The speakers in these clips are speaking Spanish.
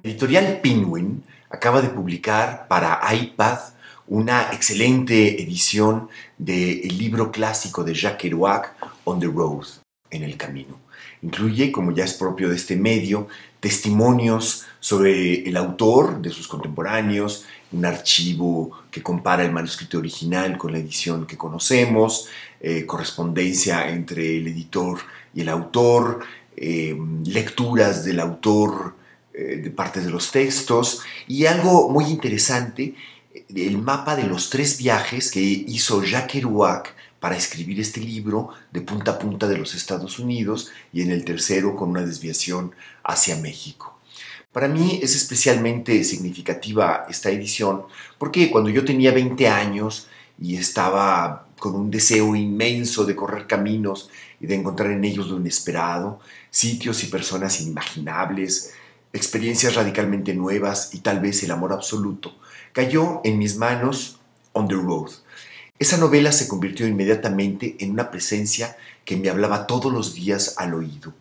Editorial Penguin acaba de publicar para iPad una excelente edición del libro clásico de Jack Kerouac, On the Road, en el camino. Incluye, como ya es propio de este medio, testimonios sobre el autor, de sus contemporáneos, un archivo que compara el manuscrito original con la edición que conocemos, correspondencia entre el editor y el autor, lecturas del autor de partes de los textos y algo muy interesante, el mapa de los 3 viajes que hizo Jack Kerouac para escribir este libro de punta a punta de los Estados Unidos y en el tercero con una desviación hacia México. Para mí es especialmente significativa esta edición porque cuando yo tenía 20 años y estaba con un deseo inmenso de correr caminos y de encontrar en ellos lo inesperado, sitios y personas inimaginables, experiencias radicalmente nuevas y tal vez el amor absoluto, cayó en mis manos On the Road. Esa novela se convirtió inmediatamente en una presencia que me hablaba todos los días al oído.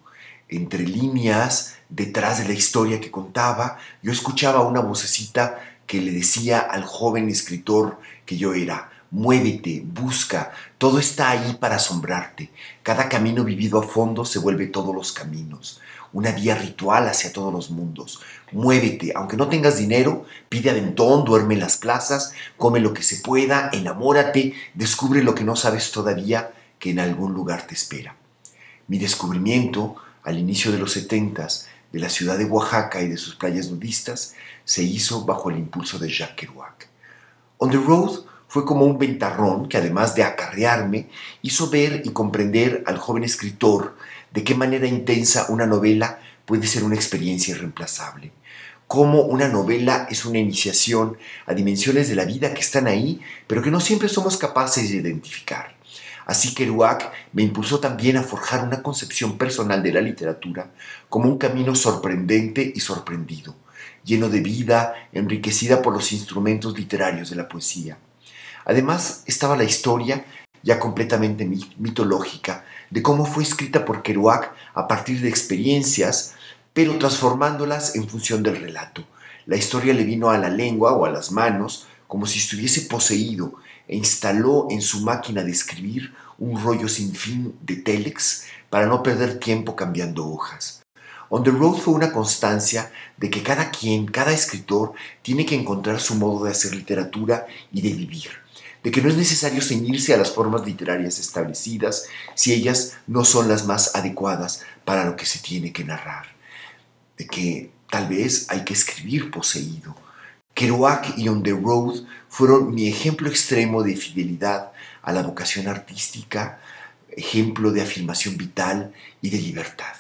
Entre líneas, detrás de la historia que contaba, yo escuchaba una vocecita que le decía al joven escritor que yo era: muévete, busca, todo está ahí para asombrarte. Cada camino vivido a fondo se vuelve todos los caminos. Una vía ritual hacia todos los mundos. Muévete, aunque no tengas dinero, pide aventón, duerme en las plazas, come lo que se pueda, enamórate, descubre lo que no sabes todavía, que en algún lugar te espera. Mi descubrimiento, al inicio de los 70s, de la ciudad de Oaxaca y de sus playas nudistas, se hizo bajo el impulso de Jack Kerouac. On the Road fue como un ventarrón que, además de acarrearme, hizo ver y comprender al joven escritor de qué manera intensa una novela puede ser una experiencia irreemplazable. Cómo una novela es una iniciación a dimensiones de la vida que están ahí, pero que no siempre somos capaces de identificar. Así Kerouac me impulsó también a forjar una concepción personal de la literatura como un camino sorprendente y sorprendido, lleno de vida, enriquecida por los instrumentos literarios de la poesía. Además estaba la historia, ya completamente mitológica, de cómo fue escrita por Kerouac a partir de experiencias, pero transformándolas en función del relato. La historia le vino a la lengua o a las manos como si estuviese poseído e instaló en su máquina de escribir un rollo sin fin de télex para no perder tiempo cambiando hojas. On the Road fue una constancia de que cada quien, cada escritor, tiene que encontrar su modo de hacer literatura y de vivir, de que no es necesario ceñirse a las formas literarias establecidas si ellas no son las más adecuadas para lo que se tiene que narrar, de que tal vez hay que escribir poseído. Kerouac y On the Road fueron mi ejemplo extremo de fidelidad a la vocación artística, ejemplo de afirmación vital y de libertad.